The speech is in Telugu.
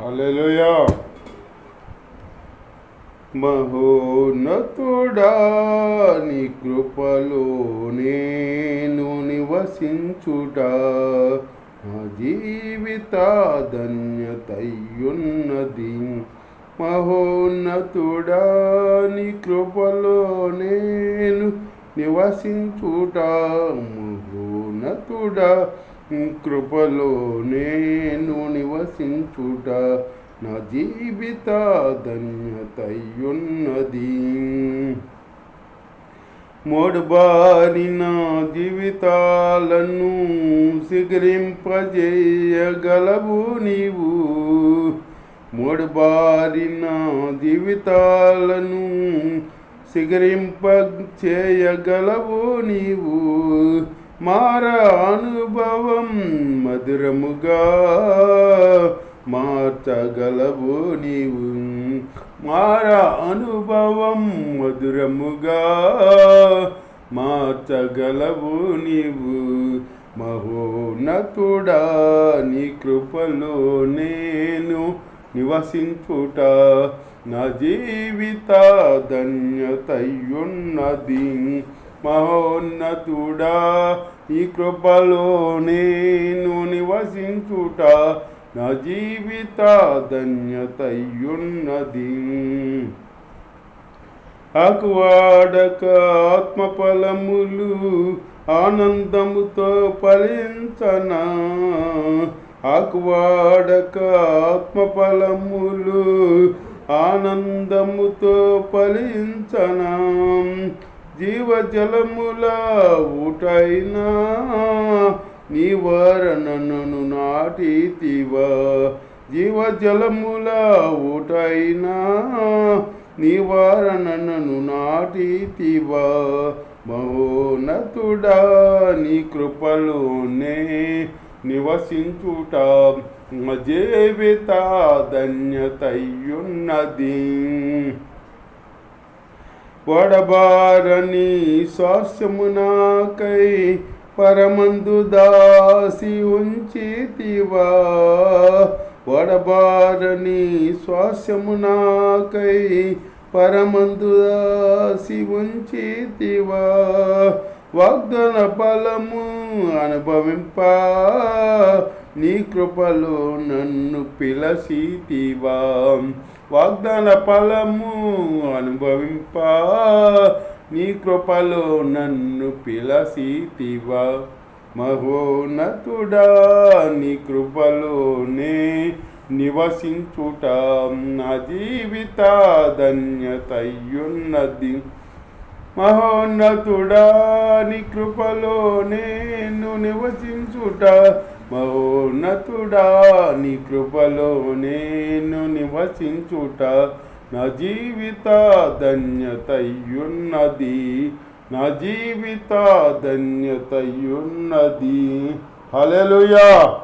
హల్లెలూయా. మహోన్నతుడా, నీ కృపలో నేను నివసించుట నా జీవిత ధన్యతయున్నది. మహోన్నతుడా, నీ కృపలో నేను నివసించుట, మహోన్నతుడా, కృపలో నేను నివసించుట నా జీవిత ధన్యతయున్నది. మోడుబారిన జీవితాలను సిగరింపజేయగలవు నీవు. మోడుబారిన జీవితాలను సిగరింపచేయగలవు నీవు. మార అనుభవం మధురముగా మార్చగలవు నీవు. మార అనుభవం మధురముగా మార్చగలవు నీవు. మహోన్నతుడా, నీ కృపలో నేను నివసించుట నా జీవిత ధన్యతయున్నది. మహోన్నతుడా, నీ కృపలో నేను నివసించుట నా జీవిత ధన్యతయున్నది. ఆకువాడక ఆత్మఫలములు ఆనందముతో ఫలించనా. ఆకువాడక ఆత్మఫలములు ఆనందముతో ఫలించనా. జీవజలముల ఊటైనా నీ వరణను నాటితివా. జీవజలముల ఊటైనా నీ వరణను నాటితివా. మహోన్నతుడా, నీ కృపలోనే నివసించుట నా జీవిత ధన్యతయున్నది. వడబారని స్వాస్యము నాకై పరమందు దాసి ఉంచితివా. వడబారని స్వాస్యము నాకై పరమందు దాసి ఉంచితివా. వాగ్దాన ఫలము అనుభవింప నీ కృపలో నన్ను పిలసితివా. వాగ్దాన ఫలము అనుభవింప నీ కృపలో నన్ను పిలసితివా. మహోన్నతుడా, నీ కృపలోనే నివసించుట నా జీవిత ధన్యతయున్నది. మహోన్నతుడా, నీ కృపలో నేను నివసించుట, మహోన్నతుడా, నీ కృపలో నేను నివసించుట నా జీవిత ధన్యతయున్నది. నా జీవిత ధన్యతయున్నది. హల్లెలూయా.